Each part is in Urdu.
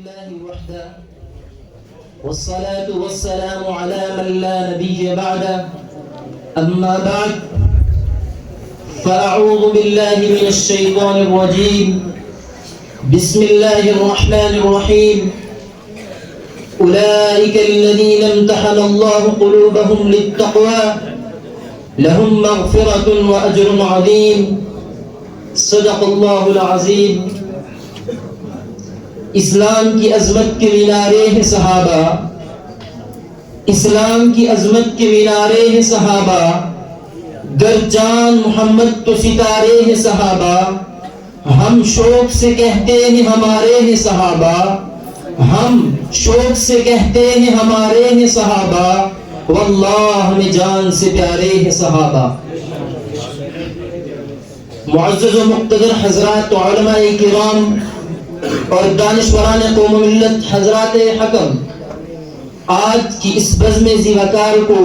لله وحده والصلاة والسلام على من لا نبي بعده أما بعد فأعوذ بالله من الشيطان الرجيم بسم الله الرحمن الرحيم أولئك الذين امتحن الله قلوبهم للتقوى لهم مغفرة وأجر عظيم صدق الله العظيم. اسلام کی عظمت کے مینارے ہیں صحابہ، اسلام کی عظمت کے مینارے ہیں صحابہ، گر جان محمد تو ستارے ہیں صحابہ، ہم شوق سے کہتے ہیں ہمارے ہیں صحابہ، ہم شوق سے کہتے ہیں ہمارے ہیں صحابہ، واللہ ہمیں جان سے پیارے ہیں صحابہ. معزز و مقتدر حضرات و علماء کرام اور دانشوران قوم و ملت حضرات حکم، آج کی اس بزم زیوکار کو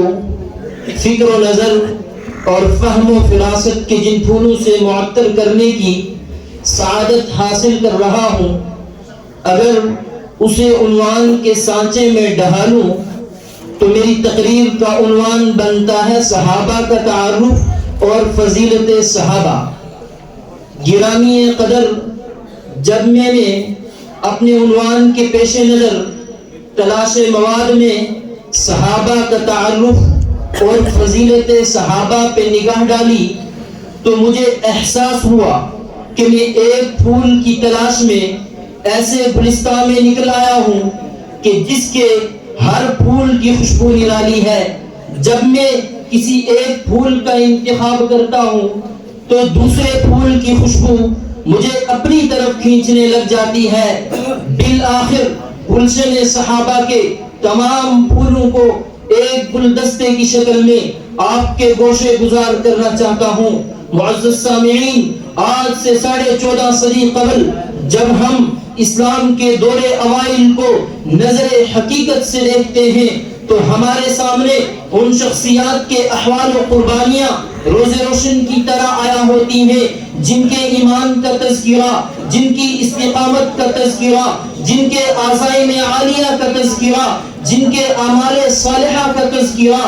فکر و نظر اور فہم و فراست کے جن پھولوں سے معطر کرنے کی سعادت حاصل کر رہا ہوں، اگر اسے عنوان کے سانچے میں ڈھالوں تو میری تقریر کا عنوان بنتا ہے صحابہ کا تعارف اور فضیلت صحابہ. گرامی قدر، جب میں نے اپنے عنوان کے پیش نظر تلاش مواد میں صحابہ کا تعارف اور فضیلت صحابہ پہ نگاہ ڈالی تو مجھے احساس ہوا کہ میں ایک پھول کی تلاش میں ایسے گلستان میں نکل آیا ہوں کہ جس کے ہر پھول کی خوشبو نرالی ہے. جب میں کسی ایک پھول کا انتخاب کرتا ہوں تو دوسرے پھول کی خوشبو مجھے اپنی طرف کھینچنے لگ جاتی ہے. بالآخر گلشن صحابہ کے تمام پھولوں کو ایک گلدستے کی شکل میں آپ کے گوشے گزار کرنا چاہتا ہوں. معزز سامعین، آج سے 14.5 صدی قبل جب ہم اسلام کے دور اوائل کو نظر حقیقت سے دیکھتے ہیں تو ہمارے سامنے ان شخصیات کے احوال و قربانیاں روز روشن کی طرح آیا ہوتی ہیں، جن کے ایمان کا تذکرہ، جن کی استقامت کا تذکرہ، جن کے عزائم عالیہ کا تذکرہ، جن کے اعمال صالحہ کا تذکرہ،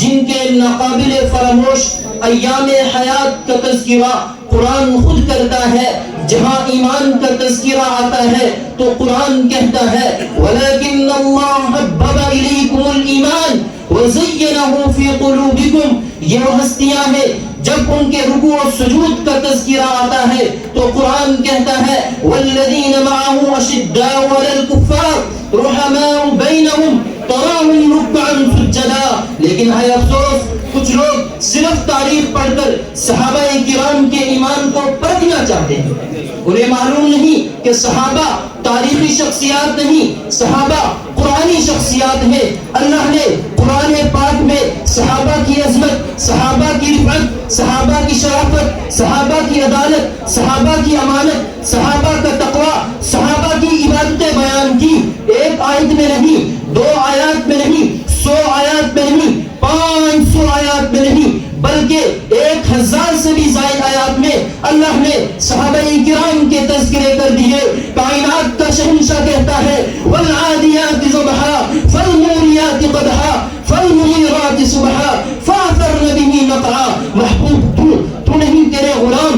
جن کے ناقابل فراموش ایام حیات کا تذکرہ قرآن خود کرتا ہے. جہاں ایمان کا تذکرہ آتا ہے تو قرآن کہتا ہے وَلَكِنَّ اللَّهَ حَبَّبَ إِلَيْكُمُ الْإِيمَانَ وَزَيَّنَهُ فِي قُلُوبِكُمْ. یہ وہ ہستیاں ہیں جب ان کے رکوع و سجود کا تذکرہ آتا ہے تو قرآن کہتا ہے وَالَّذِينَ مَعَهُ أَشِدَّاءُ عَلَى الْكُفَّارِ رُحَمَاءُ بَيْنَهُمْ تَرَاهُمْ رُكَّعًا سُجَّدًا. لیکن ہے افسوس، کچھ لوگ صرف تاریخ پڑھ کر صحابہ کرام کے ایمان کو پرکھنا چاہتے ہیں. انہیں معلوم نہیں کہ صحابہ تاریخی شخصیات نہیں، صحابہ قرآنی شخصیات ہیں. اللہ نے قرآن پاک میں صحابہ کی عظمت، صحابہ کی رفعت، صحابہ کی شرافت، صحابہ کی عدالت، صحابہ کی امانت، صحابہ کا تقوی، صحابہ کی عبادتیں بیان کی. ایک آیت میں نہیں، 2 آیات میں نہیں، 100 آیات میں نہیں، 500 آیات میں نہیں، بلکہ 1000 سے بھی زائد آیات میں اللہ نے صحابہ کرام کے تذکرے کر دیے. کائنات کا شہنشاہ کہتا ہے والعادیات ضبحا فالموریات قدحا فالمغیرات صبحا فاثرن به نقعا. محبوب تو نہیں، تیرے غلام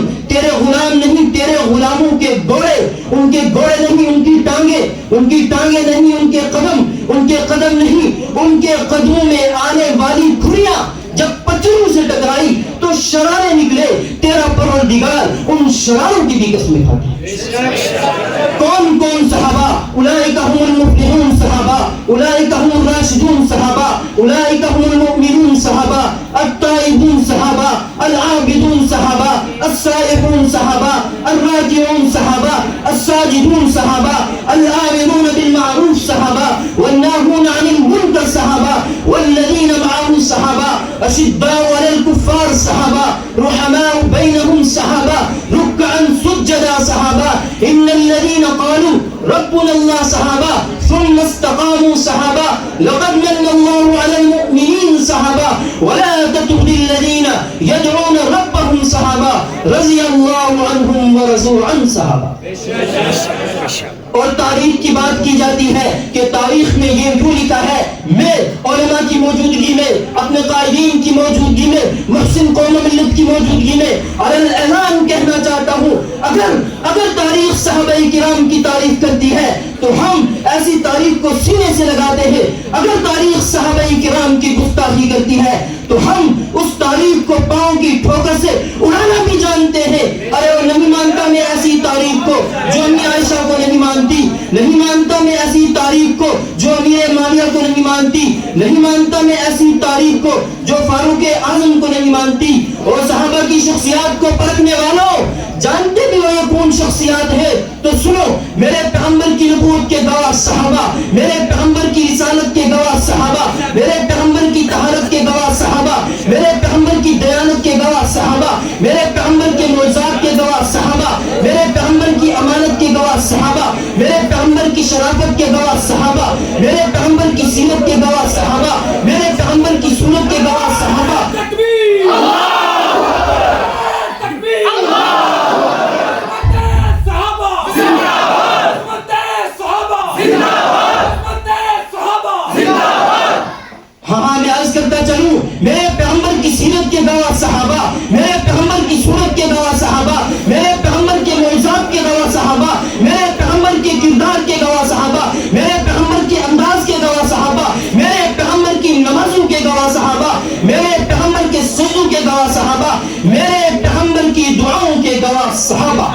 نہیں، تیرے غلاموں کے گھوڑے، ان کے گھوڑے نہیں، ان کی ٹانگیں نہیں، ان کے قدم نہیں، ان کے قدموں میں آنے والی کھریاں جب پچروں سے ٹکرائی تو شرارے نکلے. تیرا پروردگار ان شراروں کی بھی قسمیں کھاتا ہے. کون صحابہ؟ اولئک هم المفلحون صحابہ، اولئک هم الراشدون صحابہ، اولئک هم المؤمنون صحابہ، التائبون صحابہ، العابدون صحابہ، السائحون صحابہ، الراجعون صحابہ، الساجدون صحابہ، الآمرون بالمعروف صحابہ، والناهون عن المنکر صحابہ، والذین معه صحابہ، اشداء علی الکفار صحابہ، رحماء بینهم صحابہ، رکعا سجدا صحابہ، ان الذین قالوا ربنا اللہ صحابہ ثم استقاموا صحابہ، لقد من اللہ علی المؤمنین صحابہ، ولا تطغ الذین يدعون ربهم صحابہ، رضی اللہ عنہم ورضوا عن صحابہ. اور تاریخ کی بات کی جاتی ہے کہ تاریخ میں یہ کیوں لکھا ہے، میں علماء کی موجودگی میں، اپنے قائدین کی موجودگی میں، محسن قوم و ملت کی موجودگی میں اعلان کہنا چاہتا ہوں، اگر تاریخ صحابہ کرام کی تعریف کرتی ہے تو ہم ایسی تاریخ کو سینے سے لگاتے ہیں، اگر تاریخ صحابہ کرام کی گستاخی کرتی ہے تو ہم اس تاریخ کو پاؤں کی ٹھوکر سے اڑانا بھی جانتے ہیں۔ ارے وہ نہیں مانتا میں ایسی تاریخ کو جو امی عائشہ کو نہیں مانتی، نہیں مانتا میں ایسی تاریخ کو جو امیر معاویہ کو نہیں مانتی، نہیں مانتا میں ایسی تاریخ کو جو فاروق اعظم کو نہیں مانتی۔ اور صحابہ کی شخصیات کو پرکھنے والوں، جانتے بھی ہو یہ کون شخصیات ہے تو سنو، میرے پیغمبر کی نبوت کے گواہ صحابہ، میرے پیغمبر کی رسالت کے گواہ صحابہ، میرے پیغمبر کی طہارت کے گواہ صحابہ، میرے پیغمبر کی دیانت کے گواہ صحابہ، میرے پیغمبر کے معجزات کے گواہ صحابہ، میرے پیغمبر کی امانت کے گواہ صحابہ، میرے پیغمبر کی شرافت کے گواہ صحابہ، میرے پیغمبر کی سیرت کے گواہ صحابہ، میرے پیغمبر کی سنت کے گواہ صحابہ۔ ہاں میں عرض کرتا چلوں، میرے پیغمبر کی سیرت کے گواہ صحابہ، میرے پیغمبر کی صورت کے گواہ صحابہ، میرے پیغمبر کے معجزات کے گواہ صحابہ، میرے پیغمبر کے کردار کے گواہ صحابہ، میرے پیغمبر کے انداز کے گواہ صحابہ، میرے پیغمبر کی نمازوں کے گواہ صحابہ، میرے پیغمبر کے سجدوں کے گواہ صحابہ، میرے پیغمبر کی دعاؤں کے گواہ صحابہ۔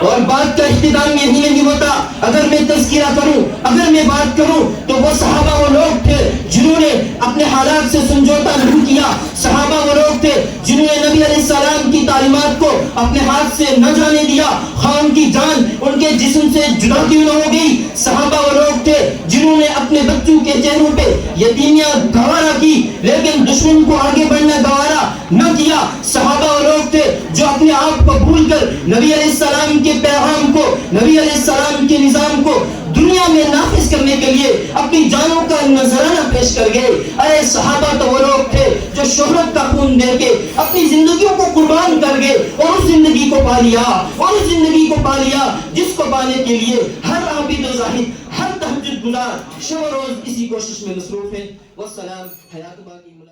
اور بات کا اختتام یہی نہیں ہوتا، اگر میں تذکرہ کروں، اگر میں بات کروں تو وہ صحابہ وہ لوگ تھے جنہوں نے اپنے حالات سے سمجھوتا نہیں کیا، صحابہ وہ لوگ تھے جنہوں نے نبی علیہ السلام کی تعلیمات کو اپنے ہاتھ سے نہ جانے دیا، خواہ ان کی جان ان کے جسم سے جدا کیوں نہ ہو گئی۔ صحابہ وہ لوگ تھے جنہوں نے اپنے بچوں کے چہروں پہ یتیمیاں گوارا کی لیکن دشمن کو آگے بڑھنا گوارا نہ کیا۔ صحابہ وہ لوگ تھے جو اپنے آپ کو بھول کر نبی علیہ السلام کے پیغام کو، نبی علیہ السلام کے نظام کو دنیا میں نافذ کرنے کے لیے اپنی جانوں کا نذرانہ پیش کر گئے۔ ارے صحابہ تو وہ لوگ تھے جو شہرت کا خون دے کے اپنی زندگیوں کو قربان کر گئے اور اس زندگی کو پا لیا، اور اس زندگی کو پا لیا جس کو پانے کے لیے ہر عابد و زاہد، ہر تہجد گزار شب و روز اسی کوشش میں مصروف ہے۔ والسلام، حیات باقی۔